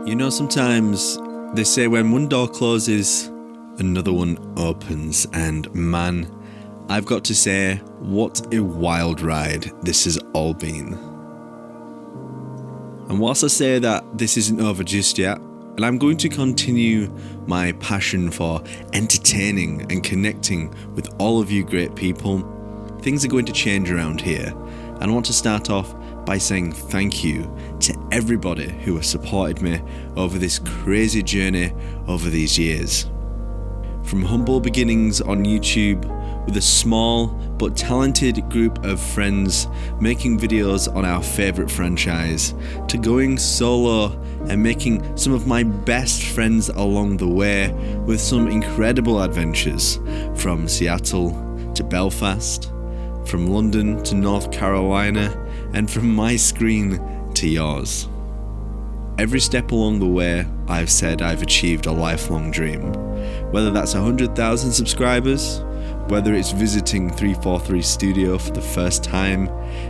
You know, sometimes they say when one door closes, another one opens, and man, I've got to say, what a wild ride this has all been. And whilst I say that this isn't over just yet, and I'm going to continue my passion for entertaining and connecting with all of you great people, things are going to change around here. And I want to start off by saying thank you to everybody who has supported me over this crazy journey over these years. From humble beginnings on YouTube with a small but talented group of friends making videos on our favourite franchise, to going solo and making some of my best friends along the way with some incredible adventures, from Seattle to Belfast, from London to North Carolina, and from my screen to yours. Every step along the way, I've said I've achieved a lifelong dream. Whether that's 100,000 subscribers, whether it's visiting 343 Studio for the first time,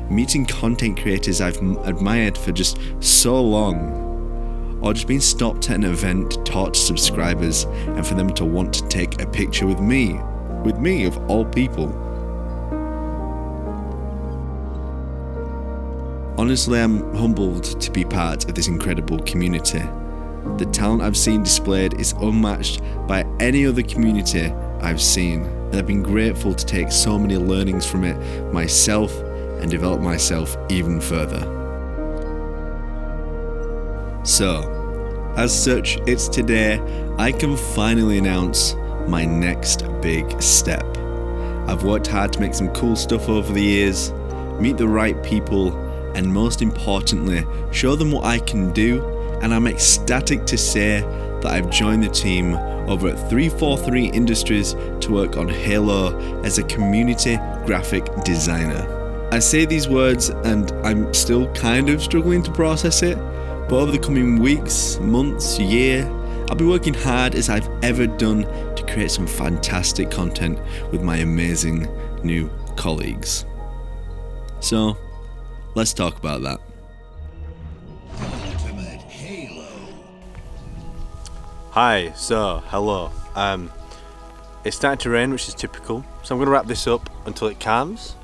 meeting content creators I've admired for just so long, or just being stopped at an event to talk to subscribers and for them to want to take a picture with me of all people. Honestly, I'm humbled to be part of this incredible community. The talent I've seen displayed is unmatched by any other community I've seen, and I've been grateful to take so many learnings from it myself and develop myself even further. So, as such, it's today I can finally announce my next big step. I've worked hard to make some cool stuff over the years, meet the right people, and most importantly, show them what I can do, and I'm ecstatic to say that I've joined the team over at 343 Industries to work on Halo as a community graphic designer. I say these words and I'm still kind of struggling to process it, but over the coming weeks, months, year, I'll be working hard as I've ever done to create some fantastic content with my amazing new colleagues. So, let's talk about that. Ultimate Halo. Hi, so hello. It's starting to rain, which is typical, so I'm going to wrap this up until it calms.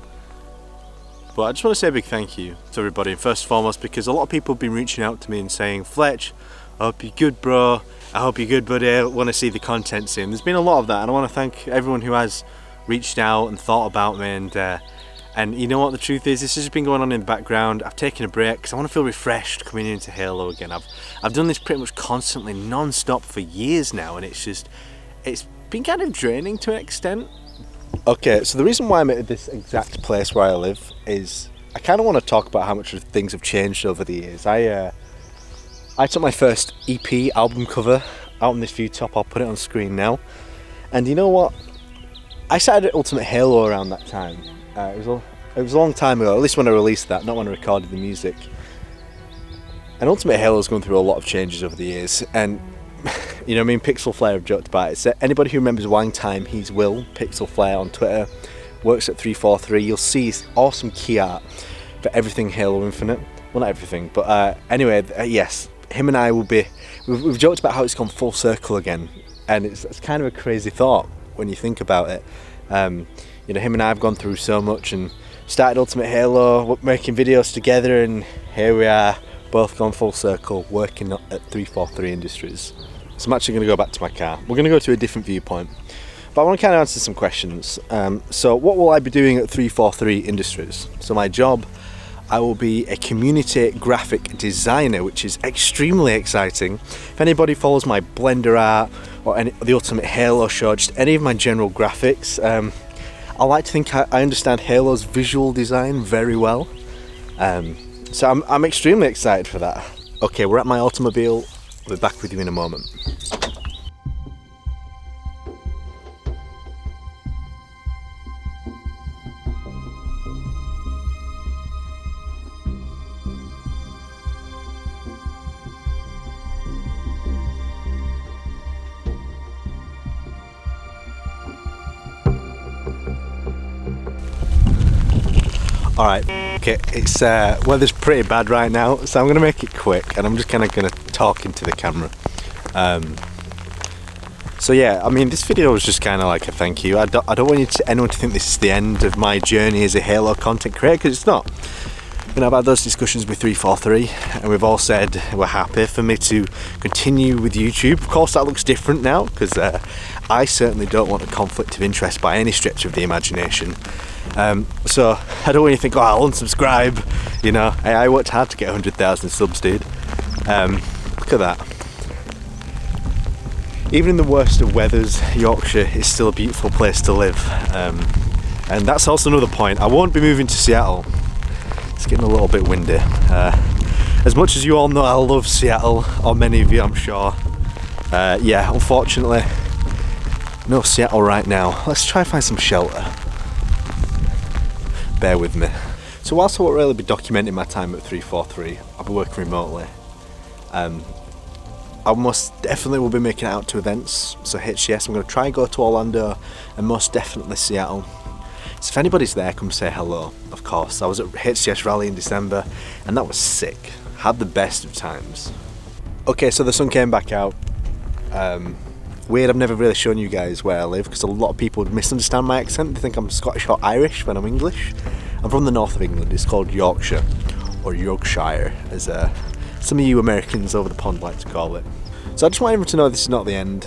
But I just want to say a big thank you to everybody, first and foremost, because a lot of people have been reaching out to me and saying, Fletch, I hope you're good, bro. I hope you're good, buddy. I want to see the content soon. There's been a lot of that, and I want to thank everyone who has reached out and thought about me. And you know what the truth is, this has been going on in the background. I've taken a break because I want to feel refreshed coming into Halo again. I've done this pretty much constantly, non-stop for years now, and it's been kind of draining to an extent. Okay, so the reason why I'm at this exact place where I live is I kind of want to talk about how much things have changed over the years. I took my first EP album cover out on this view top. I'll put it on screen now. And you know what? I started at Ultimate Halo around that time. It was a long time ago, at least when I released that, not when I recorded the music. And Ultimate Halo's gone through a lot of changes over the years, and you know, me and Pixel Flare have joked about it. So anybody who remembers Wang Time, he's Will, Pixel Flare on Twitter, works at 343. You'll see his awesome key art for everything Halo Infinite. Well, not everything, but anyway, yes, him and I will be. We've joked about how it's gone full circle again, and it's kind of a crazy thought when you think about it. You know, him and I have gone through so much and started Ultimate Halo, making videos together, and here we are, both gone full circle, working at 343 Industries. So I'm actually going to go back to my car. We're going to go to a different viewpoint, but I want to kind of answer some questions. So what will I be doing at 343 Industries? So my job, I will be a community graphic designer, which is extremely exciting. If anybody follows my Blender art or the Ultimate Halo show, just any of my general graphics, I like to think I understand Halo's visual design very well. So I'm extremely excited for that. Okay, we're at my automobile. I'll be back with you in a moment. Alright, okay, it's weather's pretty bad right now, so I'm going to make it quick, and I'm just kind of going to talking to the camera. So yeah, I mean, this video was just kind of like a thank you. I don't want anyone to think this is the end of my journey as a Halo content creator, because it's not. You know, I've had those discussions with 343, and we've all said we're happy for me to continue with YouTube. Of course, that looks different now, because I certainly don't want a conflict of interest by any stretch of the imagination. So I don't want you to think, oh, I'll unsubscribe. You know, I worked hard to get 100,000 subs, dude. Look at that. Even in the worst of weathers, Yorkshire is still a beautiful place to live. And that's also another point. I won't be moving to Seattle. It's getting a little bit windy. As much as you all know I love Seattle, or many of you I'm sure, yeah, unfortunately, no Seattle right now. Let's try and find some shelter. Bear with me. So whilst I won't really be documenting my time at 343, I'll be working remotely. I most definitely will be making it out to events. So HCS, I'm going to try and go to Orlando, and most definitely Seattle. So if anybody's there, come say hello, of course. I was at HCS Rally in December, and that was sick. Had the best of times. Okay, so the sun came back out. Weird, I've never really shown you guys where I live, because a lot of people misunderstand my accent. They think I'm Scottish or Irish when I'm English. I'm from the north of England. It's called Yorkshire, or Yorkshire, as some of you Americans over the pond like to call it. So I just want everyone to know this is not the end.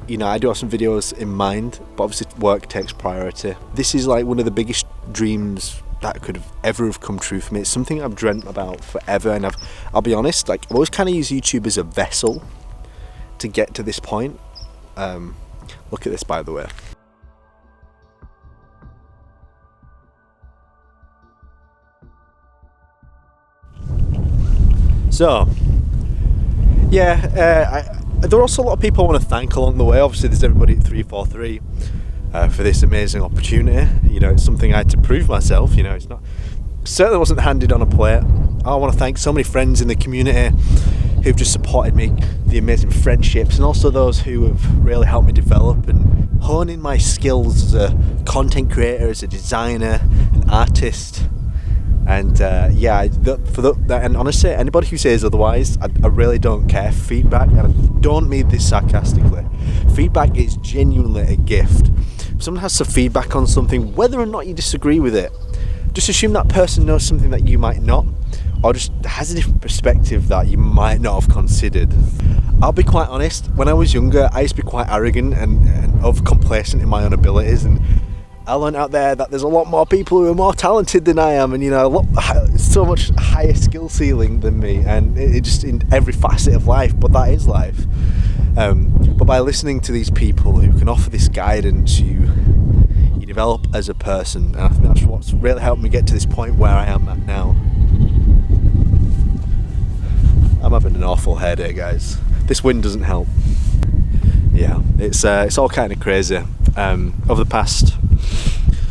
You know, I do have some videos in mind, but obviously work takes priority. This is like one of the biggest dreams that could have ever come true for me. It's something I've dreamt about forever, and I'll be honest, like, I've always kind of used YouTube as a vessel to get to this point. Look at this, by the way. So, yeah, there are also a lot of people I want to thank along the way. Obviously, there's everybody at 343 for this amazing opportunity. You know, it's something I had to prove myself. You know, it's not, certainly wasn't handed on a plate. I want to thank so many friends in the community who've just supported me, the amazing friendships, and also those who have really helped me develop and hone in my skills as a content creator, as a designer, an artist. And yeah, and honestly, anybody who says otherwise, I really don't care. Feedback, and I don't mean this sarcastically, feedback is genuinely a gift. If someone has some feedback on something, whether or not you disagree with it, just assume that person knows something that you might not, or just has a different perspective that you might not have considered. I'll be quite honest, when I was younger, I used to be quite arrogant and over-complacent in my own abilities, and I learned out there that there's a lot more people who are more talented than I am, and you know, so much higher skill ceiling than me, and it just in every facet of life. But that is life. But by listening to these people who can offer this guidance, you develop as a person, and I think that's what's really helped me get to this point where I am at now. I'm having an awful headache, guys. This wind doesn't help. Yeah, it's all kind of crazy. Over the past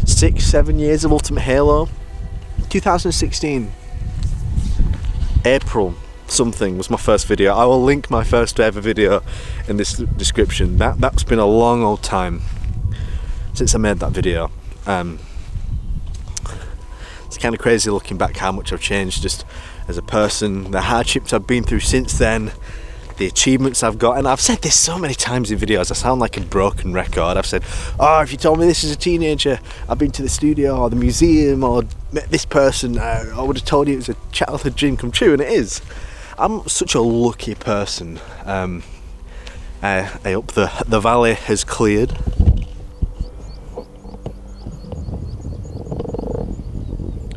6-7 years of Ultimate Halo, 2016 April something was my first video. I will link my first ever video in this description. That's been a long old time since I made that video. It's kind of crazy looking back how much I've changed just as a person, the hardships I've been through since then, the achievements I've got. And I've said this so many times in videos, I sound like a broken record. I've said, oh, if you told me this as a teenager, I've been to the studio or the museum or met this person, I would have told you it was a childhood dream come true, and it is. I'm such a lucky person. I hope the valley has cleared.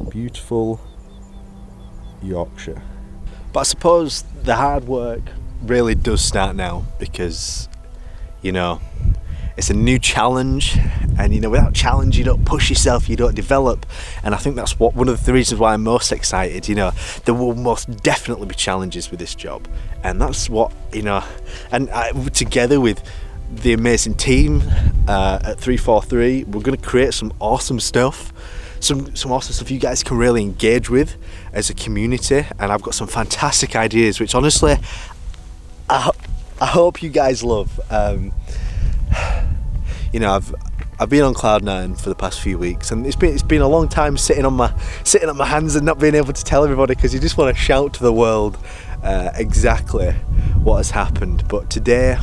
Beautiful Yorkshire. But I suppose the hard work really does start now, because, you know, it's a new challenge, and you know, without challenge you don't push yourself, you don't develop. And I think that's one of the reasons why I'm most excited. You know, there will most definitely be challenges with this job, and that's what, you know, and together with the amazing team at 343, we're going to create some awesome stuff, some awesome stuff you guys can really engage with as a community. And I've got some fantastic ideas which honestly I hope you guys love. You know, I've been on cloud nine for the past few weeks, and it's been a long time sitting on my hands and not being able to tell everybody, because you just want to shout to the world exactly what has happened. But today's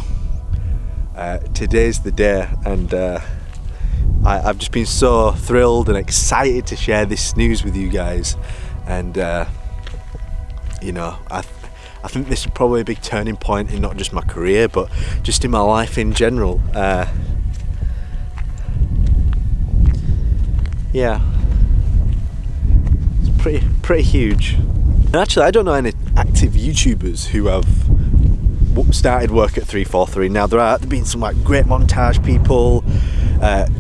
the day, and I've just been so thrilled and excited to share this news with you guys. And you know, I think this is probably a big turning point in not just my career, but just in my life in general. Yeah, it's pretty huge. And actually, I don't know any active YouTubers who have started work at 343. Now there have been some like great montage people,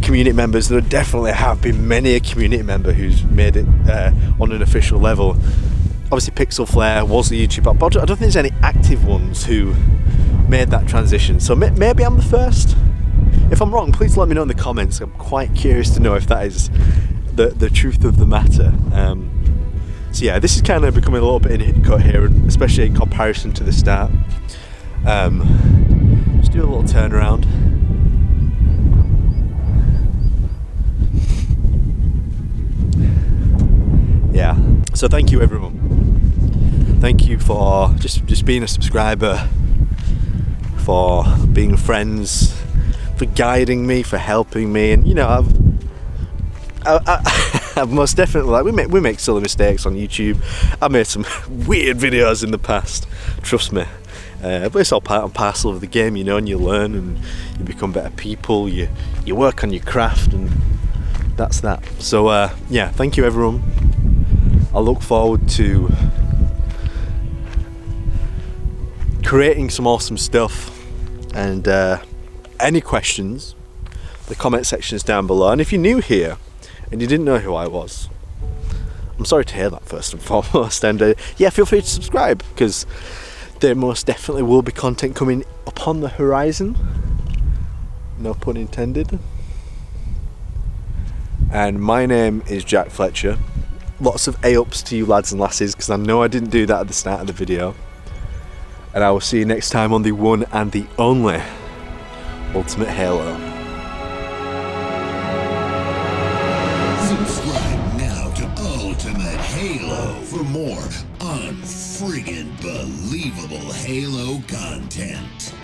community members. There definitely have been many a community member who's made it on an official level. Obviously Pixel Flare was a YouTuber, but I don't think there's any active ones who made that transition. So maybe I'm the first. If I'm wrong, please let me know in the comments. I'm quite curious to know if that is the truth of the matter. So yeah, this is kind of becoming a little bit incoherent, especially in comparison to the start. Just do a little turnaround. Yeah, so thank you everyone. Thank you for just being a subscriber, for being friends, for guiding me, for helping me. And you know, I've most definitely, like, we make silly mistakes on YouTube. I've made some weird videos in the past, trust me. But it's all part and parcel of the game, you know, and you learn and you become better people, you work on your craft, and that's that. So yeah, thank you everyone. I look forward to creating some awesome stuff, and any questions, the comment section is down below. And if you're new here and you didn't know who I was, I'm sorry to hear that first and foremost, and yeah, feel free to subscribe, because there most definitely will be content coming upon the horizon, no pun intended. And my name is Jack Fletcher. Lots of A-ups to you lads and lasses, because I know I didn't do that at the start of the video. And I will see you next time on the one and the only Ultimate Halo. Subscribe now to Ultimate Halo for more unfriggin' believable Halo content.